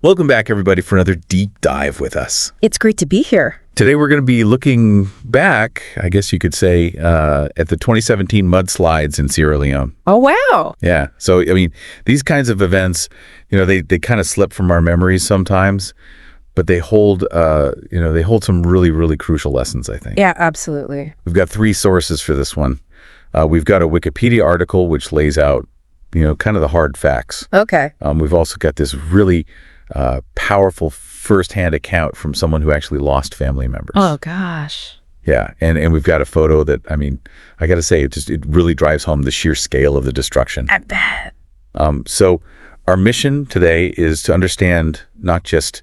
Welcome back, everybody, for another deep dive with us. It's great to be here. Today, we're going to be looking back, I guess you could say, at the 2017 mudslides in Sierra Leone. Oh, wow. Yeah. So, I mean, these kinds of events, they kind of slip from our memories sometimes, but they hold, they hold some really, really crucial lessons, I think. Yeah, absolutely. We've got three sources for this one. We've got a Wikipedia article, which lays out, kind of the hard facts. Okay. We've also got this really powerful firsthand account from someone who actually lost family members. Oh, gosh. Yeah. And we've got a photo that, I got to say, it really drives home the sheer scale of the destruction. I bet. So our mission today is to understand not just,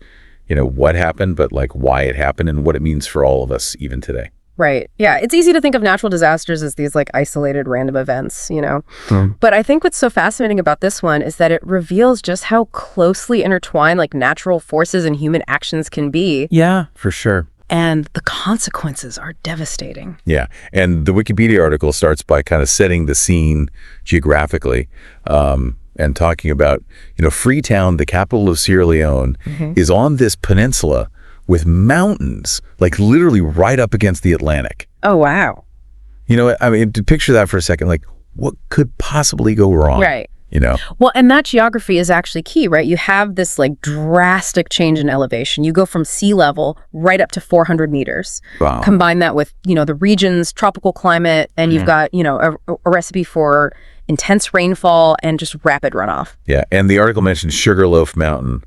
what happened, but like why it happened and what it means for all of us even today. Right. Yeah. It's easy to think of natural disasters as these like isolated random events, But I think what's so fascinating about this one is that it reveals just how closely intertwined like natural forces and human actions can be. Yeah, for sure. And the consequences are devastating. Yeah. And the Wikipedia article starts by kind of setting the scene geographically, and talking about, Freetown, the capital of Sierra Leone, is on this peninsula with mountains, like literally right up against the Atlantic. Oh, wow. To picture that for a second, like what could possibly go wrong? Right. Well, and that geography is actually key, right? You have this like drastic change in elevation. You go from sea level right up to 400 meters. Wow. Combine that with, the region's tropical climate, and you've got, a recipe for intense rainfall and just rapid runoff. Yeah, and the article mentions Sugarloaf Mountain.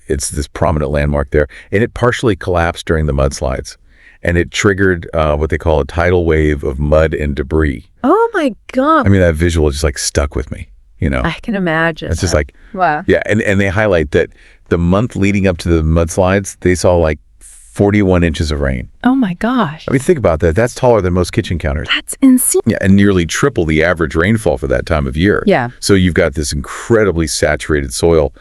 It's this prominent landmark there, and it partially collapsed during the mudslides, and it triggered what they call a tidal wave of mud and debris. Oh my God. That visual just like stuck with me, I can imagine. It's just like, wow. Yeah, and they highlight that the month leading up to the mudslides, they saw like 41 inches of rain. Oh my gosh. Think about that. That's taller than most kitchen counters. That's insane. Yeah, and nearly triple the average rainfall for that time of year. Yeah. So you've got this incredibly saturated soil,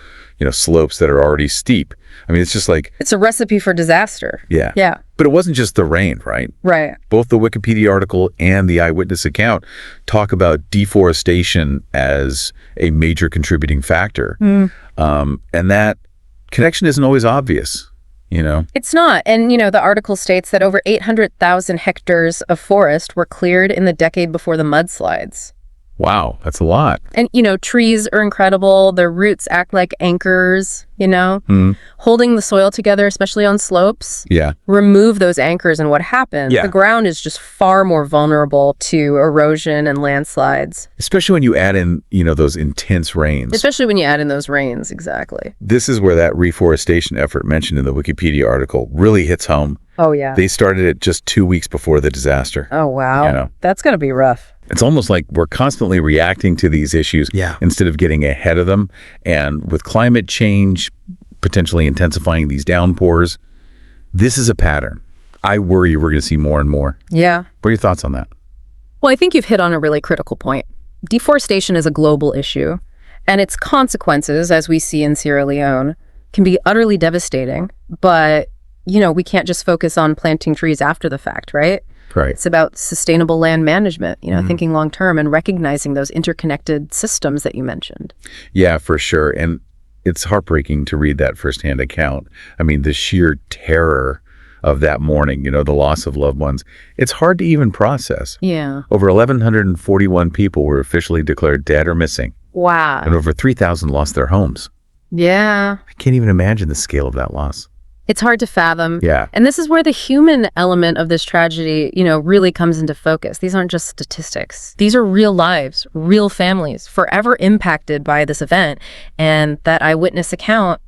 slopes that are already steep. It's just like... It's a recipe for disaster. Yeah. Yeah. But it wasn't just the rain, right? Right. Both the Wikipedia article and the eyewitness account talk about deforestation as a major contributing factor. And that connection isn't always obvious. It's not. And, the article states that over 800,000 hectares of forest were cleared in the decade before the mudslides. Wow, that's a lot. And, trees are incredible. Their roots act like anchors, holding the soil together, especially on slopes. Yeah. Remove those anchors, and what happens? Yeah. The ground is just far more vulnerable to erosion and landslides. Especially when you add in, those intense rains. Especially when you add in those rains, exactly. This is where that reforestation effort mentioned in the Wikipedia article really hits home. Oh, yeah. They started it just 2 weeks before the disaster. Oh, wow. That's going to be rough. It's almost like we're constantly reacting to these issues instead of getting ahead of them. And with climate change potentially intensifying these downpours, this is a pattern. I worry we're going to see more and more. Yeah. What are your thoughts on that? Well, I think you've hit on a really critical point. Deforestation is a global issue, and its consequences, as we see in Sierra Leone, can be utterly devastating. But, we can't just focus on planting trees after the fact, right? Right. It's about sustainable land management, thinking long term and recognizing those interconnected systems that you mentioned. Yeah, for sure. And it's heartbreaking to read that firsthand account. The sheer terror of that morning, the loss of loved ones, it's hard to even process. Yeah. Over 1,141 people were officially declared dead or missing. Wow. And over 3,000 lost their homes. Yeah. I can't even imagine the scale of that loss. It's hard to fathom. Yeah. And this is where the human element of this tragedy, really comes into focus. These aren't just statistics. These are real lives, real families, forever impacted by this event. And that eyewitness account,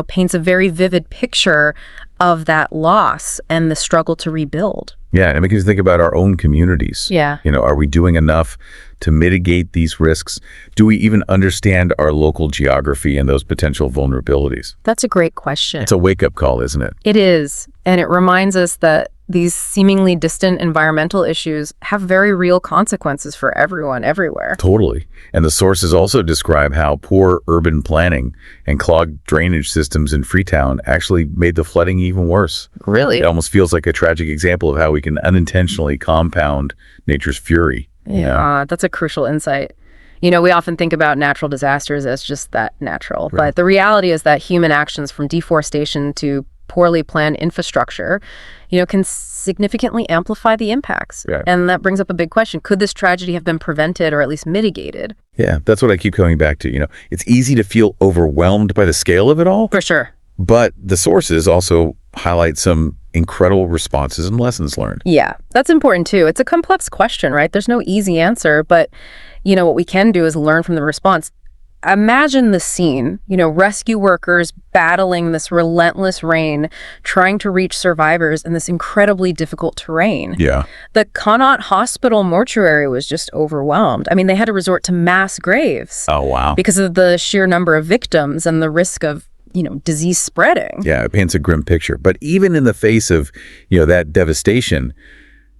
paints a very vivid picture of that loss and the struggle to rebuild. Yeah, and because think about our own communities. Yeah. Are we doing enough to mitigate these risks? Do we even understand our local geography and those potential vulnerabilities? That's a great question. It's a wake-up call, isn't it? It is. And it reminds us that these seemingly distant environmental issues have very real consequences for everyone, everywhere. Totally. And the sources also describe how poor urban planning and clogged drainage systems in Freetown actually made the flooding even worse. Really? It almost feels like a tragic example of how we can unintentionally compound nature's fury. Yeah, that's a crucial insight. We often think about natural disasters as just that natural, but the reality is that human actions from deforestation to poorly planned infrastructure, can significantly amplify the impacts. Yeah. And that brings up a big question. Could this tragedy have been prevented or at least mitigated? Yeah, that's what I keep coming back to. It's easy to feel overwhelmed by the scale of it all. For sure. But the sources also highlight some incredible responses and lessons learned. Yeah, that's important too. It's a complex question, right? There's no easy answer, but what we can do is learn from the response. Imagine the scene, rescue workers battling this relentless rain, trying to reach survivors in this incredibly difficult terrain. Yeah. The Connaught Hospital mortuary was just overwhelmed. I mean, they had to resort to mass graves. Oh, wow. Because of the sheer number of victims and the risk of disease spreading. Yeah, it paints a grim picture. But even in the face of, that devastation,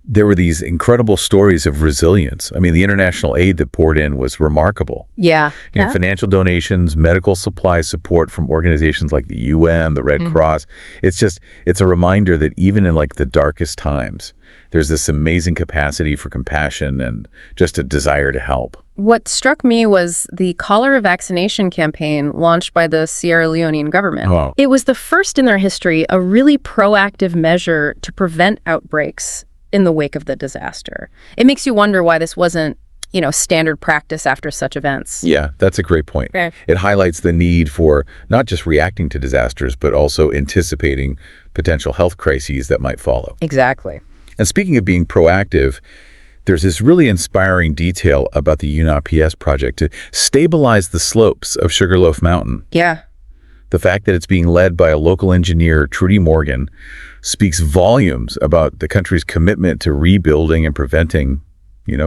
there were these incredible stories of resilience. I mean, the international aid that poured in was remarkable. Yeah. Financial donations, medical supply support from organizations like the UN, the Red Cross. It's a reminder that even in the darkest times, there's this amazing capacity for compassion and just a desire to help. What struck me was the cholera vaccination campaign launched by the Sierra Leonean government. Oh. It was the first in their history, a really proactive measure to prevent outbreaks in the wake of the disaster. It makes you wonder why this wasn't, standard practice after such events. Yeah, that's a great point. Okay. It highlights the need for not just reacting to disasters, but also anticipating potential health crises that might follow. Exactly. And speaking of being proactive, there's this really inspiring detail about the UNOPS project to stabilize the slopes of Sugarloaf Mountain. Yeah. The fact that it's being led by a local engineer, Trudy Morgan, speaks volumes about the country's commitment to rebuilding and preventing,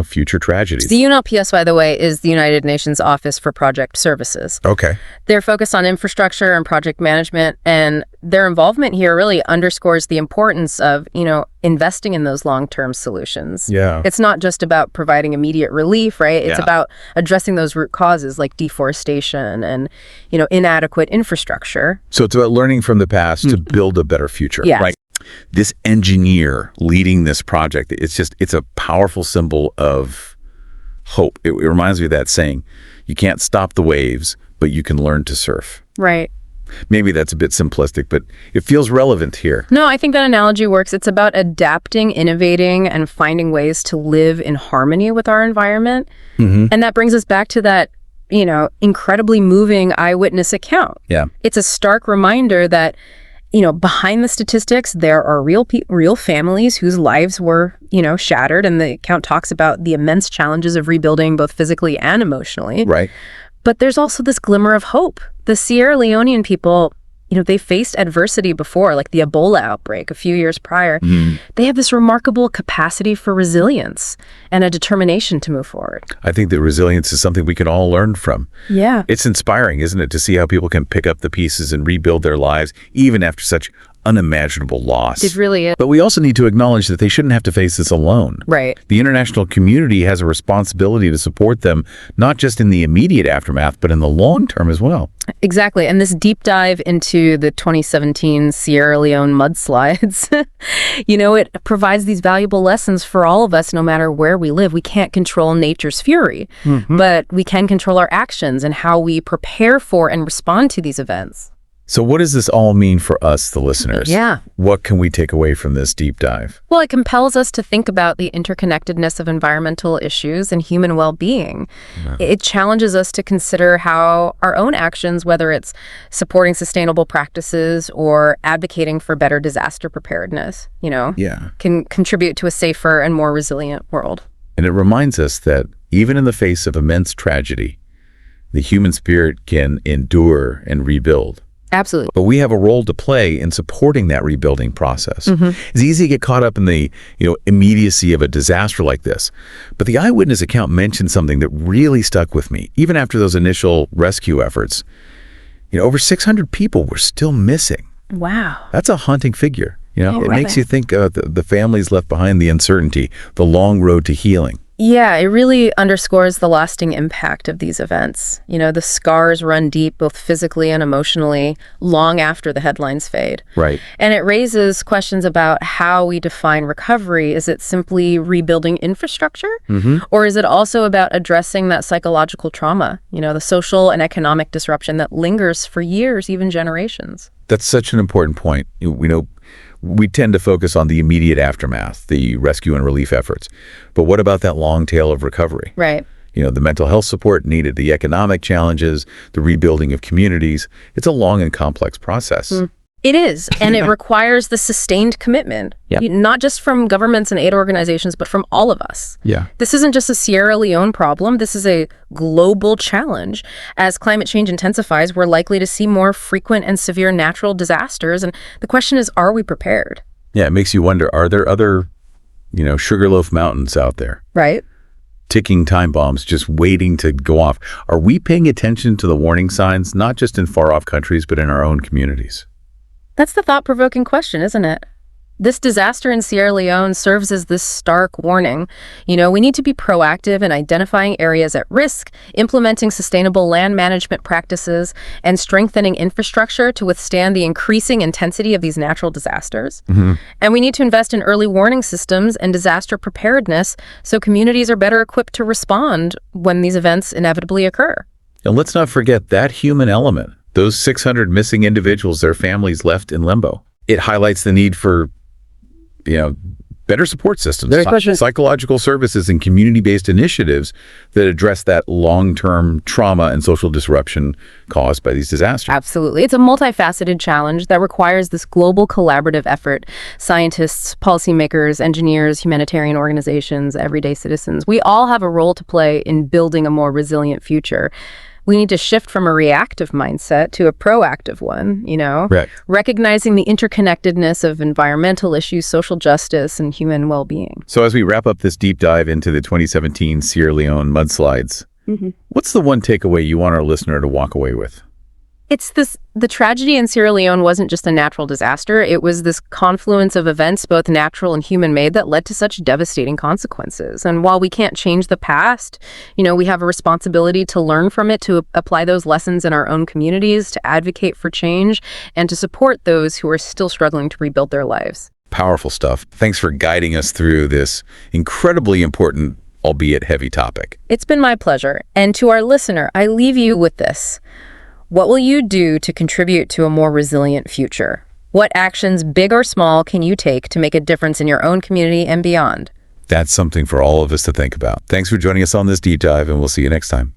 future tragedies. The UNOPS, by the way, is the United Nations Office for Project Services. Okay. They're focused on infrastructure and project management, and their involvement here really underscores the importance of, investing in those long-term solutions. Yeah. It's not just about providing immediate relief, right? It's about addressing those root causes like deforestation and, inadequate infrastructure. So it's about learning from the past to build a better future. Yes. Right? This engineer leading this project, it's a powerful symbol of hope. It reminds me of that saying, you can't stop the waves, but you can learn to surf. Right. Maybe that's a bit simplistic, but it feels relevant here. No, I think that analogy works. It's about adapting, innovating, and finding ways to live in harmony with our environment. And that brings us back to that, incredibly moving eyewitness account. Yeah. It's a stark reminder that behind the statistics, there are real families whose lives were, shattered. And the account talks about the immense challenges of rebuilding both physically and emotionally. Right. But there's also this glimmer of hope. The Sierra Leonean people, they faced adversity before, like the Ebola outbreak a few years prior. They have this remarkable capacity for resilience and a determination to move forward. I think that resilience is something we can all learn from. Yeah. It's inspiring, isn't it, to see how people can pick up the pieces and rebuild their lives, even after such unimaginable loss. It really is. But we also need to acknowledge that they shouldn't have to face this alone. Right. The international community has a responsibility to support them, not just in the immediate aftermath, but in the long term as well. Exactly. And this deep dive into the 2017 Sierra Leone mudslides, it provides these valuable lessons for all of us, no matter where we live. We can't control nature's fury, but we can control our actions and how we prepare for and respond to these events. So what does this all mean for us, the listeners? Yeah. What can we take away from this deep dive? Well, it compels us to think about the interconnectedness of environmental issues and human well-being. It challenges us to consider how our own actions, whether it's supporting sustainable practices or advocating for better disaster preparedness, can contribute to a safer and more resilient world. And it reminds us that even in the face of immense tragedy, the human spirit can endure and rebuild. Absolutely. But we have a role to play in supporting that rebuilding process. It's easy to get caught up in the immediacy of a disaster like this. But the eyewitness account mentioned something that really stuck with me. Even after those initial rescue efforts, over 600 people were still missing. Wow. That's a haunting figure. It makes you think of the families left behind, the uncertainty, the long road to healing. Yeah, it really underscores the lasting impact of these events. The scars run deep, both physically and emotionally, long after the headlines fade. Right. And it raises questions about how we define recovery. Is it simply rebuilding infrastructure? Or is it also about addressing that psychological trauma, the social and economic disruption that lingers for years, even generations? That's such an important point. We tend to focus on the immediate aftermath, the rescue and relief efforts. But what about that long tail of recovery? Right. The mental health support needed, the economic challenges, the rebuilding of communities. It's a long and complex process. It is, and it requires the sustained commitment, not just from governments and aid organizations, but from all of us. Yeah. This isn't just a Sierra Leone problem. This is a global challenge. As climate change intensifies, we're likely to see more frequent and severe natural disasters. And the question is, are we prepared? Yeah, it makes you wonder, are there other, Sugarloaf Mountains out there? Right. Ticking time bombs just waiting to go off. Are we paying attention to the warning signs, not just in far-off countries, but in our own communities? That's the thought-provoking question, isn't it? This disaster in Sierra Leone serves as this stark warning. We need to be proactive in identifying areas at risk, implementing sustainable land management practices, and strengthening infrastructure to withstand the increasing intensity of these natural disasters. And we need to invest in early warning systems and disaster preparedness so communities are better equipped to respond when these events inevitably occur. And let's not forget that human element. Those 600 missing individuals, their families left in limbo. It highlights the need for, better support systems, psychological services, and community-based initiatives that address that long-term trauma and social disruption caused by these disasters. Absolutely. It's a multifaceted challenge that requires this global collaborative effort. Scientists, policymakers, engineers, humanitarian organizations, everyday citizens, we all have a role to play in building a more resilient future. We need to shift from a reactive mindset to a proactive one, Right. recognizing the interconnectedness of environmental issues, social justice, and human well-being. So as we wrap up this deep dive into the 2017 Sierra Leone mudslides, what's the one takeaway you want our listener to walk away with? The tragedy in Sierra Leone wasn't just a natural disaster. It was this confluence of events, both natural and human-made, that led to such devastating consequences. And while we can't change the past, we have a responsibility to learn from it, to apply those lessons in our own communities, to advocate for change, and to support those who are still struggling to rebuild their lives. Powerful stuff. Thanks for guiding us through this incredibly important, albeit heavy topic. It's been my pleasure. And to our listener, I leave you with this. What will you do to contribute to a more resilient future? What actions, big or small, can you take to make a difference in your own community and beyond? That's something for all of us to think about. Thanks for joining us on this deep dive, and we'll see you next time.